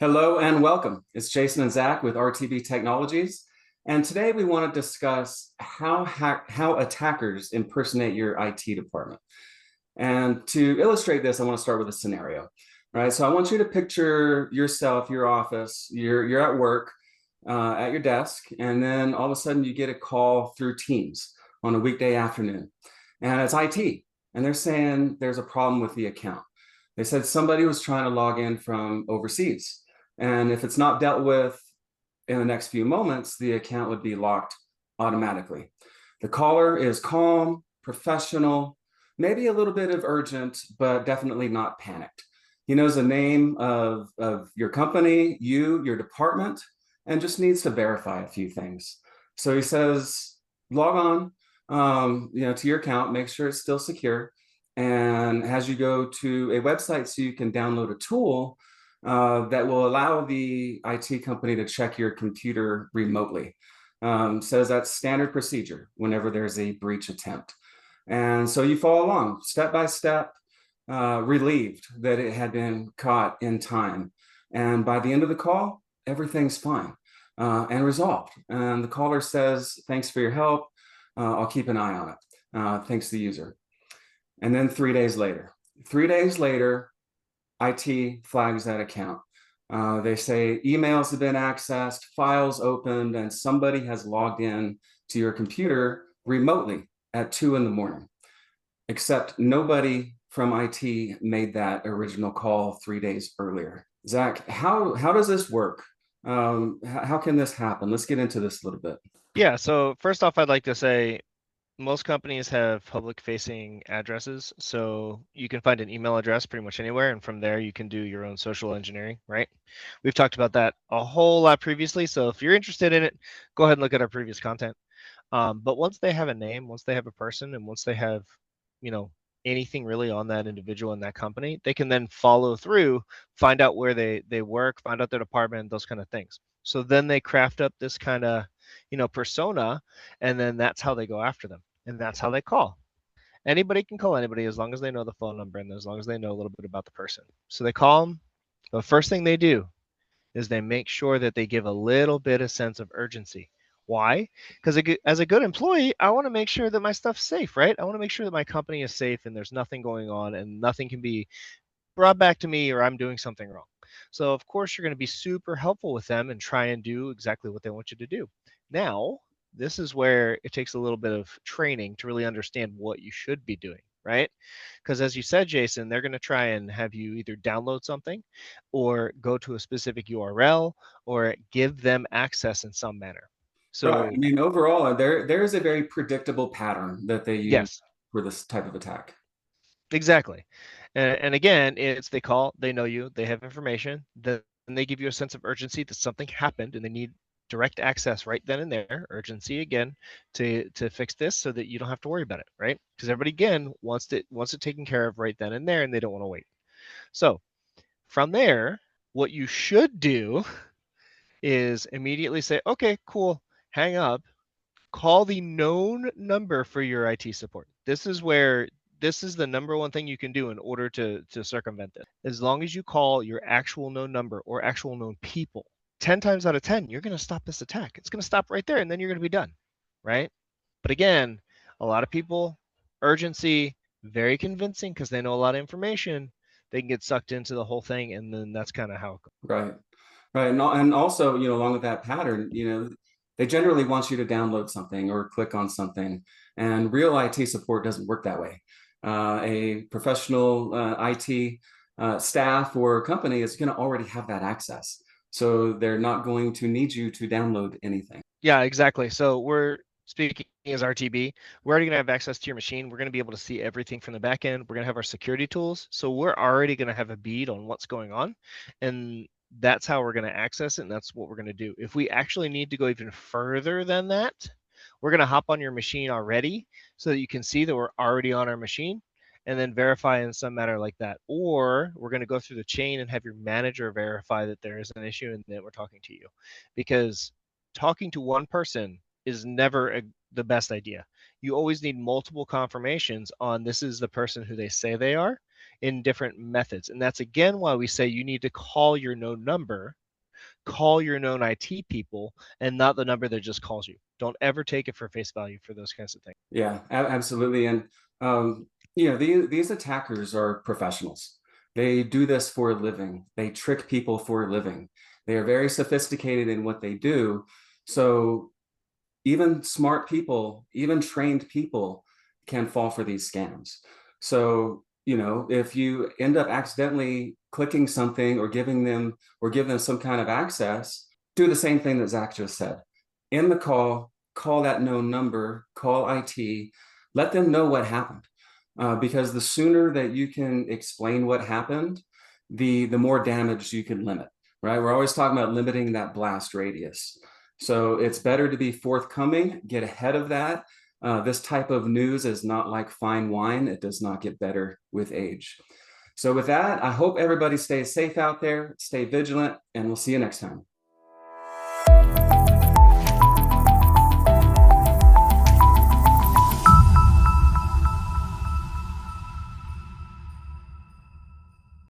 Hello and welcome. It's Jason and Zach with RTB Technologies. And today we want to discuss how attackers impersonate your IT department. And to illustrate this, I want to start with a scenario, right? So I want you to picture yourself, your office, you're at work, at your desk, and then all of a sudden you get a call through Teams on a weekday afternoon. And it's IT, and they're saying there's a problem with the account. They said somebody was trying to log in from overseas. And if it's not dealt with in the next few moments, the account would be locked automatically. The caller is calm, professional, maybe a little bit of urgent, but definitely not panicked. He knows the name of your company, your department, and just needs to verify a few things. So he says, log on, to your account, make sure it's still secure. And as you go to a website so you can download a tool that will allow the IT company to check your computer remotely. Says that's standard procedure whenever there's a breach attempt. And so you follow along step by step, relieved that it had been caught in time. And by the end of the call, everything's fine and resolved. And the caller says, thanks for your help. I'll keep an eye on it. Thanks to the user. And then 3 days later, IT flags that account. They say emails have been accessed, files opened, and somebody has logged in to your computer remotely at 2 in the morning. Except nobody from IT made that original call 3 days earlier. Zach, how does this work? How can this happen? Let's get into this a little bit. Yeah, so first off, I'd like to say most companies have public-facing addresses, so you can find an email address pretty much anywhere, and from there you can do your own social engineering, right? We've talked about that a whole lot previously, so if you're interested in it, go ahead and look at our previous content. But once they have a name, once they have a person, and once they have, you know, anything really on that individual in that company, they can then follow through, find out where they work, find out their department, those kind of things. So then they craft up this kind of, persona, and then that's how they go after them, and that's how they call. Anybody can call anybody as long as they know the phone number and as long as they know a little bit about the person. So they call them. The first thing they do is they make sure that they give a little bit of sense of urgency. Why? Because as a good employee, I want to make sure that my stuff's safe, right? I want to make sure that my company is safe and there's nothing going on and nothing can be brought back to me or I'm doing something wrong. So, of course, you're going to be super helpful with them and try and do exactly what they want you to do. Now, this is where it takes a little bit of training to really understand what you should be doing, right? Because as you said, Jason, they're going to try and have you either download something or go to a specific URL or give them access in some manner. Right. So, I mean, overall, there is a very predictable pattern that they use yes, for this type of attack. exactly. And again, it's they call, they know you, they have information, then they give you a sense of urgency that something happened and they need direct access right then and there, urgency again, to fix this so that you don't have to worry about it, right? Because everybody again wants it taken care of right then and there and they don't want to wait. So from there, what you should do is immediately say, okay, cool, hang up, call the known number for your IT support. This is the number one thing you can do in order to circumvent this. As long as you call your actual known number or actual known people, 10 times out of 10, you're going to stop this attack. It's going to stop right there and then you're going to be done, right? But again, a lot of people, urgency, very convincing because they know a lot of information. They can get sucked into the whole thing and then that's kind of how it goes. Right. Right. And also, along with that pattern, they generally want you to download something or click on something. And real IT support doesn't work that way. A professional IT staff or company is going to already have that access. So they're not going to need you to download anything. Yeah, exactly. So we're speaking as RTB. We're already going to have access to your machine. We're going to be able to see everything from the back end. We're going to have our security tools. So we're already going to have a bead on what's going on. And that's how we're going to access it. And that's what we're going to do. If we actually need to go even further than that, we're going to hop on your machine already so that you can see that we're already on our machine and then verify in some manner like that. Or we're going to go through the chain and have your manager verify that there is an issue and that we're talking to you. Because talking to one person is never the best idea. You always need multiple confirmations on this is the person who they say they are in different methods. And that's again why we say you need to call your known number, call your known IT people, and not the number that just calls you. Don't ever take it for face value for those kinds of things. Yeah, absolutely. And these attackers are professionals. They do this for a living. They trick people for a living. They are very sophisticated in what they do. So even smart people, even trained people can fall for these scams. So, if you end up accidentally clicking something or give them some kind of access, do the same thing that Zach just said. In the call that known number, call IT, let them know what happened. Because the sooner that you can explain what happened, the more damage you can limit, right? We're always talking about limiting that blast radius. So it's better to be forthcoming, get ahead of that. This type of news is not like fine wine. It does not get better with age. So with that, I hope everybody stays safe out there, stay vigilant, and we'll see you next time.